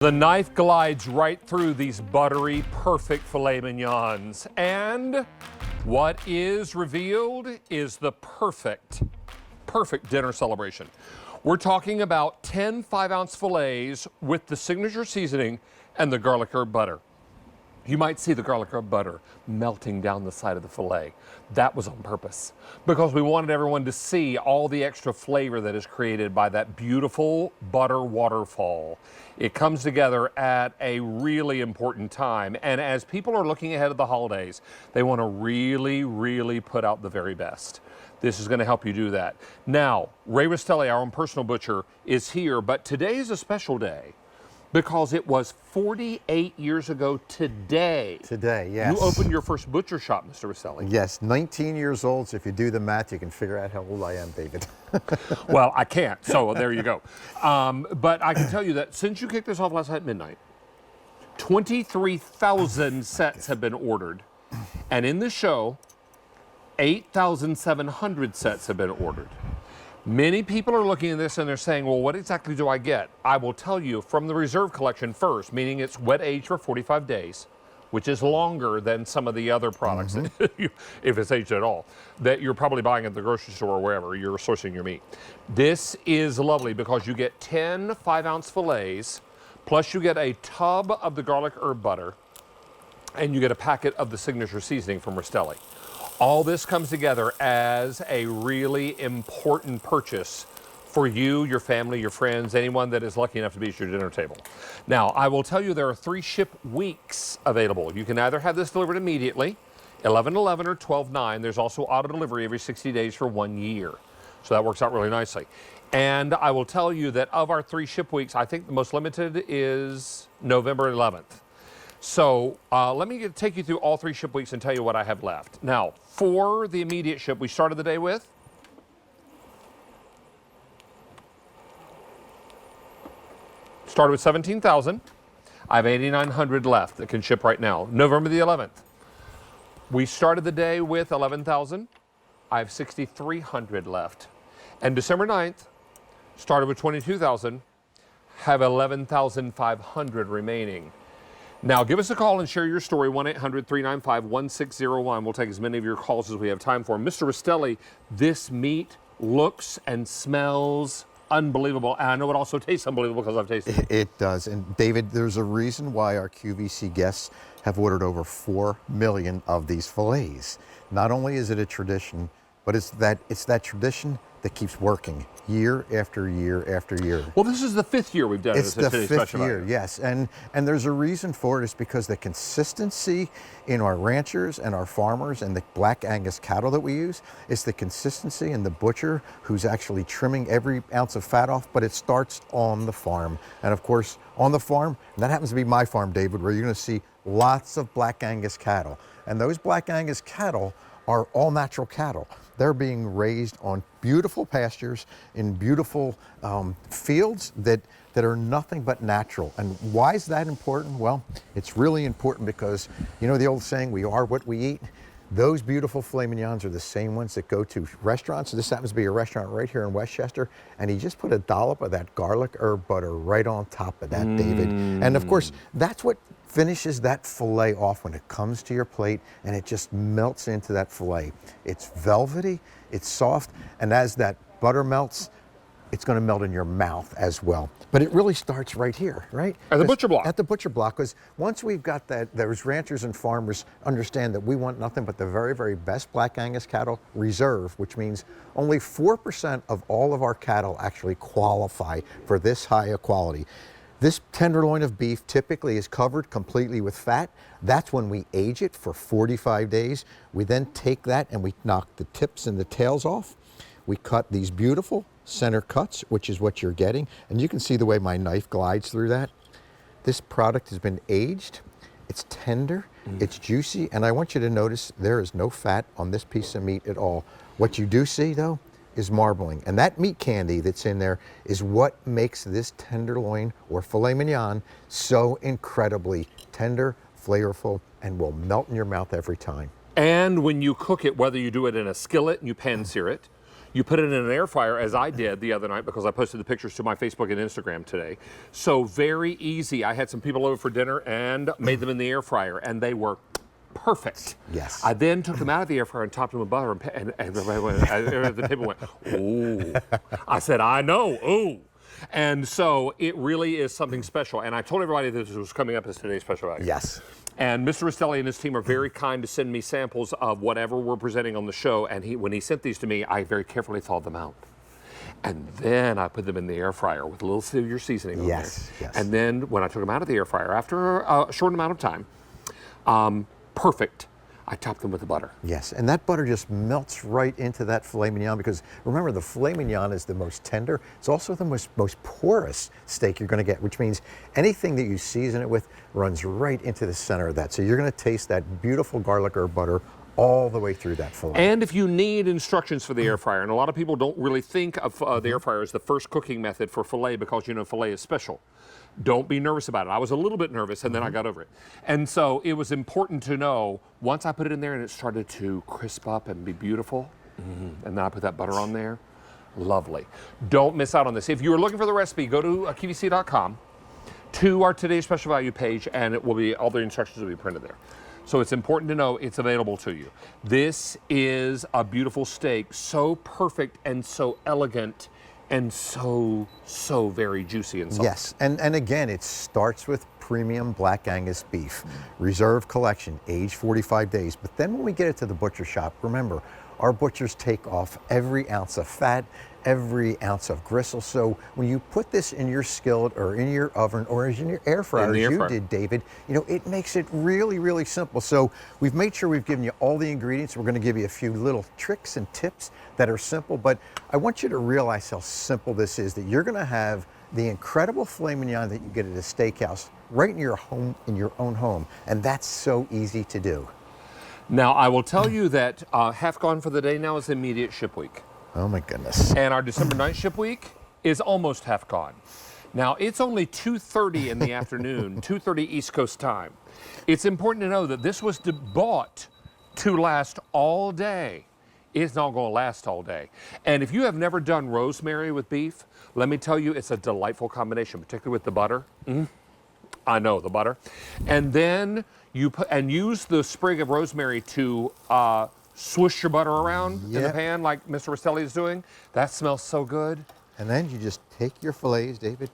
The knife glides right through these buttery, perfect filet mignons. And what is revealed is the perfect dinner celebration. We're talking about 10 5-ounce fillets with the signature seasoning and the garlic herb butter. You might see the garlic herb butter melting down the side of the filet. That was on purpose because we wanted everyone to see all the extra flavor that is created by that beautiful butter waterfall. It comes together at a really important time. And as people are looking ahead of the holidays, they want to really put out the very best. This is going to help you do that. Now, Ray Rastelli, our own personal butcher, is here, but today is a special day. Because it was 48 years ago today. Today, yes. You opened your first butcher shop, Mr. Rastelli. Yes, 19 years old, so if you do the math, you can figure out how old I am, David. Well, I can't, so there you go. But I can tell you that since you kicked this off last night at midnight, 23,000 sets have been ordered. And in the show, 8,700 sets have been ordered. Many people are looking at this and they're saying, well, what exactly do I get? I will tell you from the reserve collection first, meaning it's wet aged for 45 days, which is longer than some of the other products, if it's aged at all, that you're probably buying at the grocery store or wherever you're sourcing your meat. This is lovely because you get 10 5-ounce fillets, plus you get a tub of the garlic herb butter, and you get a packet of the signature seasoning from Rastelli. All this comes together as a really important purchase for you, your family, your friends, anyone that is lucky enough to be at your dinner table. Now, I will tell you there are 3 ship weeks available. You can either have this delivered immediately, 11/11 or 12/9. There's also auto delivery every 60 days for 1 year. So that works out really nicely. And I will tell you that of our 3 ship weeks, I think the most limited is November 11th. So let me take you through all 3 ship weeks and tell you what I have left. Now, for the immediate ship, we started the day with started with 17,000. I have 8,900 left that can ship right now. November the 11th, we started the day with 11,000. I have 6,300 left. And December 9th, started with 22,000, have 11,500 remaining. Now, give us a call and share your story, 1-800-395-1601. We'll take as many of your calls as we have time for. Mr. Rastelli, this meat looks and smells unbelievable. And I know it also tastes unbelievable because I've tasted it. It does. And David, there's a reason why our QVC guests have ordered over 4 million of these fillets. Not only is it a tradition, but it's that tradition that keeps working year after year after year. Well, this is the 5th year we've done It's this. the 5th year, yes. And there's a reason for it. It's because the consistency in our ranchers and our farmers and the black Angus cattle that we use, it's the consistency in the butcher who's actually trimming every ounce of fat off, but it starts on the farm. And of course, on the farm, and that happens to be my farm, David, where you're gonna see lots of black Angus cattle. And those black Angus cattle are all natural cattle. They're being raised on beautiful pastures in beautiful fields that are nothing but natural. And why is that important? Well, it's really important because, you know the old saying, we are what we eat? Those beautiful filet mignons are the same ones that go to restaurants. This happens to be a restaurant right here in Westchester, and he just put a dollop of that garlic herb butter right on top of that, David. And of course, that's what finishes that filet off when it comes to your plate, and it just melts into that filet. It's velvety, it's soft, and as that butter melts, it's going to melt in your mouth as well. But it really starts right here, right? At the butcher block. At the butcher block, because once we've got that, those ranchers and farmers understand that we want nothing but the very, very best black Angus cattle reserve, which means only 4% of all of our cattle actually qualify for this high a quality. This tenderloin of beef typically is covered completely with fat. That's when we age it for 45 days. We then take that and we knock the tips and the tails off. We cut these beautiful center cuts, which is what you're getting. And you can see the way my knife glides through that. This product has been aged. It's tender, it's juicy, and I want you to notice there is no fat on this piece of meat at all. What you do see, though, is marbling. And that meat candy that's in there is what makes this tenderloin or filet mignon so incredibly tender, flavorful, and will melt in your mouth every time. And when you cook it, whether you do it in a skillet and you pan sear it, You put it in an air fryer, as I did the other night because I posted the pictures to my Facebook and Instagram today. So very easy. I had some people over for dinner and made them in the air fryer, and they were perfect. Yes. I then took them out of the air fryer and topped them with butter, and everybody went, at the table went, ooh. I said, I know, ooh. And so it really is something special. And I told everybody that this was coming up as today's special value. Yes. And Mr. Rastelli and his team are very kind to send me samples of whatever we're presenting on the show. And when he sent these to me, I very carefully thawed them out. And then I put them in the air fryer with a little Sylvia seasoning on there. Yes. And then when I took them out of the air fryer, after a short amount of time, perfect. I topped them with the butter. Yes, and that butter just melts right into that filet mignon because remember, the filet mignon is the most tender. It's also the most porous steak you're going to get, which means anything that you season it with runs right into the center of that. So you're going to taste that beautiful garlic herb butter all the way through that filet. And if you need instructions for the air fryer, and a lot of people don't really think of the air fryer as the first cooking method for filet because, you know, filet is special. Don't be nervous about it. I was a little bit nervous, and then I got over it. And so it was important to know, once I put it in there and it started to crisp up and be beautiful, and then I put that butter on there, lovely. Don't miss out on this. If you are looking for the recipe, go to QVC.com to our Today's Special Value page, and it will be, all the instructions will be printed there. So it's important to know it's available to you. This is a beautiful steak, so perfect and so elegant and so very juicy and soft. Yes, and again, it starts with premium black Angus beef, reserve collection, age 45 days. But then when we get it to the butcher shop, remember, our butchers take off every ounce of fat, every ounce of gristle. So when you put this in your skillet or in your oven or in your air fryer, as you did, David, you know, it makes it really, really simple. So we've made sure we've given you all the ingredients. We're going to give you a few little tricks and tips that are simple, but I want you to realize how simple this is, that you're going to have the incredible filet mignon that you get at a steakhouse right in your home, in your own home, and that's so easy to do. Now, I will tell you that half gone for the day now is immediate ship week. Oh my goodness. And our December 9th ship week is almost half gone. Now, it's only 2:30 in the afternoon, 2:30 East Coast time. It's important to know that this was bought to last all day. It's not going to last all day. And if you have never done rosemary with beef, let me tell you, it's a delightful combination, particularly with the butter. I know, the butter. And then you put, and use the sprig of rosemary to swoosh your butter around in the pan like Mr. Rastelli is doing. That smells so good. And then you just take your fillets, David,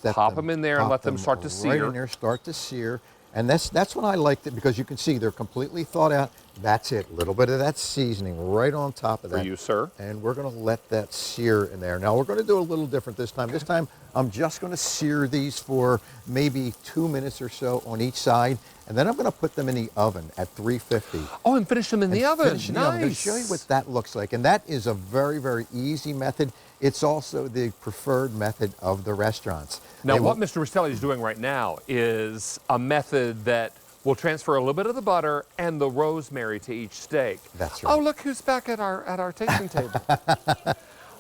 pop them in there and let them start to sear. Right in there, start to sear. And that's when I liked it, because you can see they're completely thawed out. That's it, a little bit of that seasoning right on top of that. For you, sir. And we're going to let that sear in there. Now we're going to do a little different this time. This time I'm just going to sear these for maybe 2 minutes or so on each side. And then I'm going to put them in the oven at 350. Oh, and finish them in the oven. Nice. I'm going to show you what that looks like. And that is a very, very easy method. It's also the preferred method of the restaurants. Now, what Mr. Rastelli is doing right now is a method that will transfer a little bit of the butter and the rosemary to each steak. That's right. Oh, look who's back at our tasting table.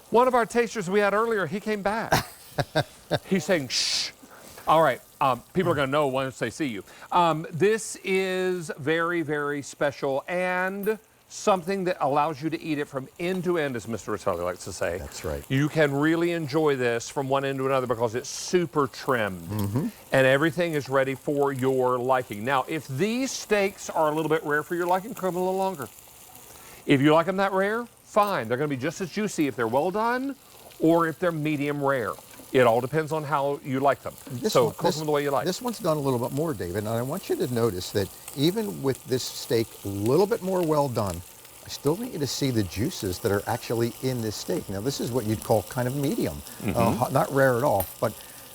One of our tasters we had earlier, he came back. He's saying, shh. All right, people are going to know once they see you. This is very, very special and something that allows you to eat it from end to end, as Mr. Rastelli likes to say. That's right. You can really enjoy this from one end to another because it's super trimmed and everything is ready for your liking. Now, if these steaks are a little bit rare for your liking, cook them a little longer. If you like them that rare, fine. They're going to be just as juicy if they're well done or if they're medium rare. It all depends on how you like them. So cook them the way you like. This one's done a little bit more, David, and I want you to notice that even with this steak a little bit more well done, I still want you to see the juices that are actually in this steak. Now, this is what you'd call kind of medium, not rare at all. But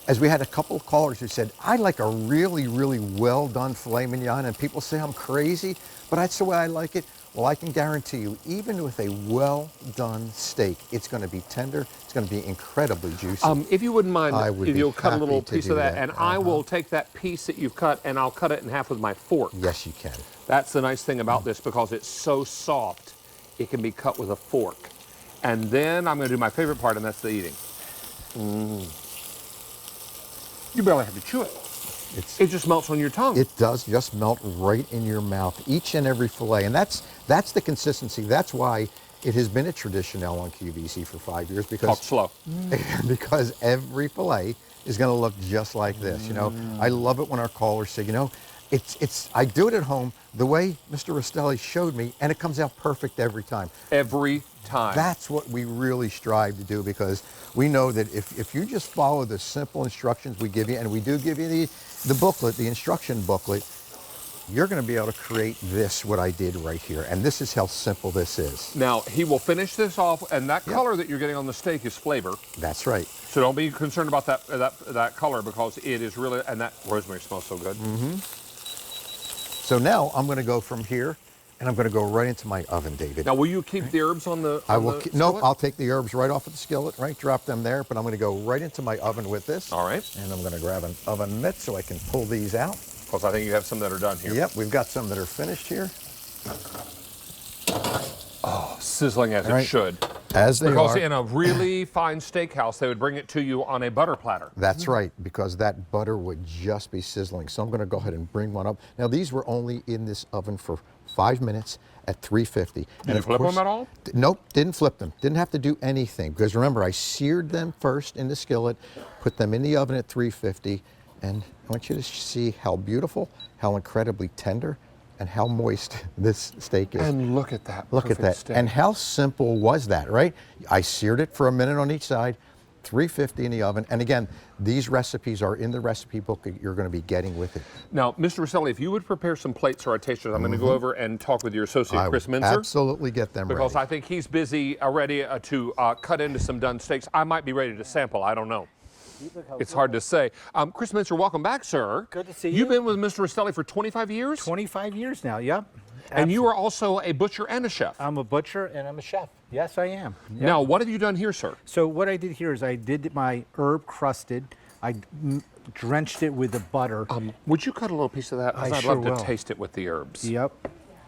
as we had a couple of callers who said, I like a really, really well done filet mignon, and people say I'm crazy, but that's the way I like it. Well, I can guarantee you, even with a well-done steak, it's going to be tender. It's going to be incredibly juicy. If you wouldn't mind, if you'll cut a little piece of that, and I will take that piece that you've cut and I'll cut it in half with my fork. Yes, you can. That's the nice thing about this, because it's so soft, it can be cut with a fork. And then I'm going to do my favorite part, and that's the eating. You barely have to chew it. It just melts on your tongue. It does just melt right in your mouth, each and every fillet. And that's the consistency. That's why it has been a tradition now on QVC for 5 years Talk because slow. because every fillet is going to look just like this. You know, I love it when our callers say, you know, I do it at home the way Mr. Rastelli showed me, and it comes out perfect every time. Every time. That's what we really strive to do, because we know that if you just follow the simple instructions we give you, and we do give you the booklet, the instruction booklet, you're going to be able to create this, what I did right here. And this is how simple this is. Now, he will finish this off, and that color that you're getting on the steak is flavor. That's right. So don't be concerned about that color, because it is really, and that rosemary smells so good. So now I'm going to go from here, and I'm going to go right into my oven, David. Now, will you keep the herbs on the No, I'll take the herbs right off of the skillet, right? Drop them there, but I'm going to go right into my oven with this. All right. And I'm going to grab an oven mitt so I can pull these out. Because I think you have some that are done here. Yep, we've got some that are finished here. Oh, sizzling as it should. As they Because are. in a really fine steakhouse, they would bring it to you on a butter platter. That's right, because that butter would just be sizzling. So I'm going to go ahead and bring one up. Now, these were only in this oven for 5 minutes at 350. Did you flip them at all? Nope, didn't flip them. Didn't have to do anything, because remember, I seared them first in the skillet, put them in the oven at 350, and I want you to see how beautiful, how incredibly tender, and how moist this steak is. And look at that. Look at that. Steak. And how simple was that, right? I seared it for a minute on each side, 350 in the oven. And again, these recipes are in the recipe book that you're going to be getting with it. Now, Mr. Rastelli, if you would prepare some plates for our tasters, I'm going to go over and talk with your associate, Chris Minzer. Absolutely get them Because ready. I think he's busy ready to cut into some done steaks. I might be ready to sample. I don't know. It's hard to say. Chris Minzer, welcome back, sir. Good to see you. You've been with Mr. Rastelli for 25 years? 25 years now, yep. And you are also a butcher and a chef. I'm a butcher and I'm a chef. Yes, I am. Yep. Now, what have you done here, sir? So what I did here is I did my herb crusted. I drenched it with the butter. Would you cut a little piece of that? 'Cause I I'd sure love will. to taste it with the herbs. Yep.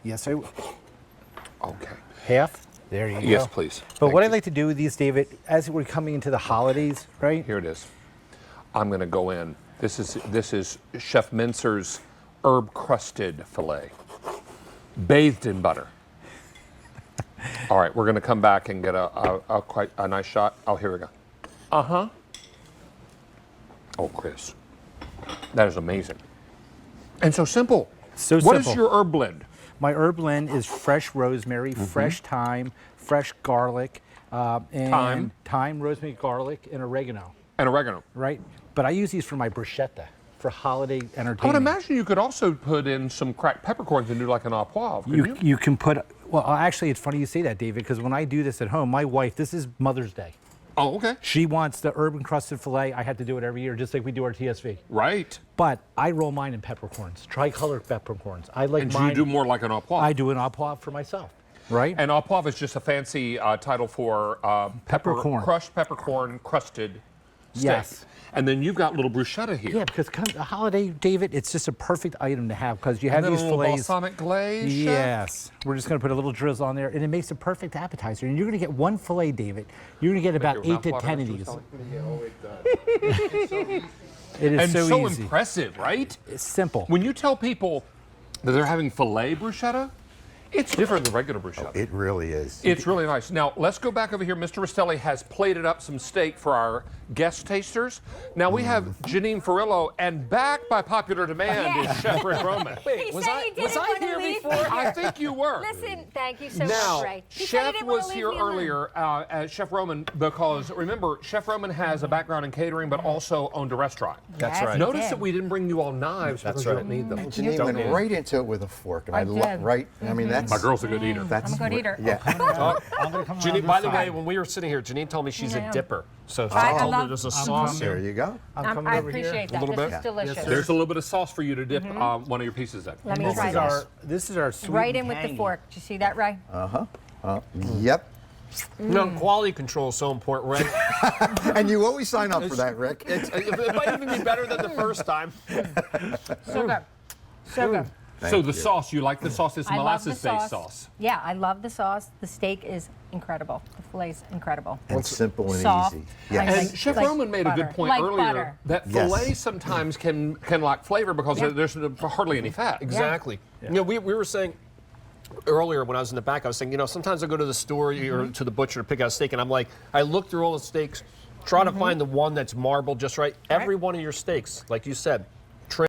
Yes, I will. Okay. Half. There you go. Yes, please. But what I like to do with these, David, as we're coming into the holidays, right? Here it is. I'm going to go in. This is Chef Minzer's herb crusted filet, bathed in butter. All right, we're going to come back and get quite a nice shot. Oh, here we go. Oh, Chris, that is amazing, and so simple. So What simple. is your herb blend? My herb blend is fresh rosemary, fresh thyme, fresh garlic, and thyme, rosemary, garlic, and oregano. And oregano. Right? But I use these for my bruschetta, for holiday entertainment. I would imagine you could also put in some cracked peppercorns and do like an au poivre, couldn't you? You can put, well, actually, it's funny you say that, David, because when I do this at home, my wife, this is Mother's Day. Oh, okay. She wants the herb encrusted filet. I have to do it every year, just like we do our TSV. Right. But I roll mine in peppercorns, tricolor peppercorns. I like And mine. you do more like an au poivre. I do an au poivre for myself, right? And au poivre is just a fancy title for Peppercorn. crushed peppercorn crusted steak. Yes. And then you've got little bruschetta here. Yeah, because come the holiday, David, it's just a perfect item to have because you have And then these a little fillets. balsamic glaze. Chef? Yes. We're just going to put a little drizzle on there, and it makes a perfect appetizer. And you're going to get one fillet, David. You're going to get about your 8 to mouth 10 water, of these. Mr. It is And so so easy. impressive, right? It's simple. When you tell people that they're having filet bruschetta, it's different than regular bruschetta. It really is. It's really nice. Now, let's go back over here. Mr. Rastelli has plated up some steak for our guest tasters. Now, we have Janine Farillo, and back by popular demand is Chef Rick Roman. He said he didn't want to leave me. I think you were. Listen, thank you so Now, much, Ray. He said he Chef didn't want was to here leave me alone. earlier as Chef Roman because, remember, Chef Roman has a background in catering but also owned a restaurant. That's right. Notice did. that we didn't bring you all knives because you don't need them. Janine went right into it with a fork, and I I love did. right. I mean, that's My girl's a good eater. That's I'm a good what- eater. Yeah. I'm going to come Janine, around by this the way, side. when we were sitting here, Janine told me she's Yeah. a dipper. So she I told me love- there's a sauce There here. you go. I'm coming I over here. appreciate that. little This bit? is delicious. There's a little bit of sauce for you to dip one of your pieces in. Let me This try is this. this is our sweet Right and in with the tangy. fork. Did you see that, Ray? Yep. No, quality control is so important, right? And you always sign up for that, Rick. It might even be better than the first time. So good. So good. So the sauce, you like the sauce? It's I love the molasses-based sauce. Yeah, I love the sauce. The steak is incredible. The filet's incredible. And simple and Soft. easy. Like- Yes. And Chef like Roman made a butter. good point Like earlier butter. that Yes. filet sometimes can lack flavor because Yeah. there's hardly any fat. Exactly. You know, we were saying, earlier when I was in the back, I was saying, you know, sometimes I go to the store or to the butcher to pick out a steak, and I'm like, I look through all the steaks, try to find the one that's marbled just right. Every one of your steaks, like you said,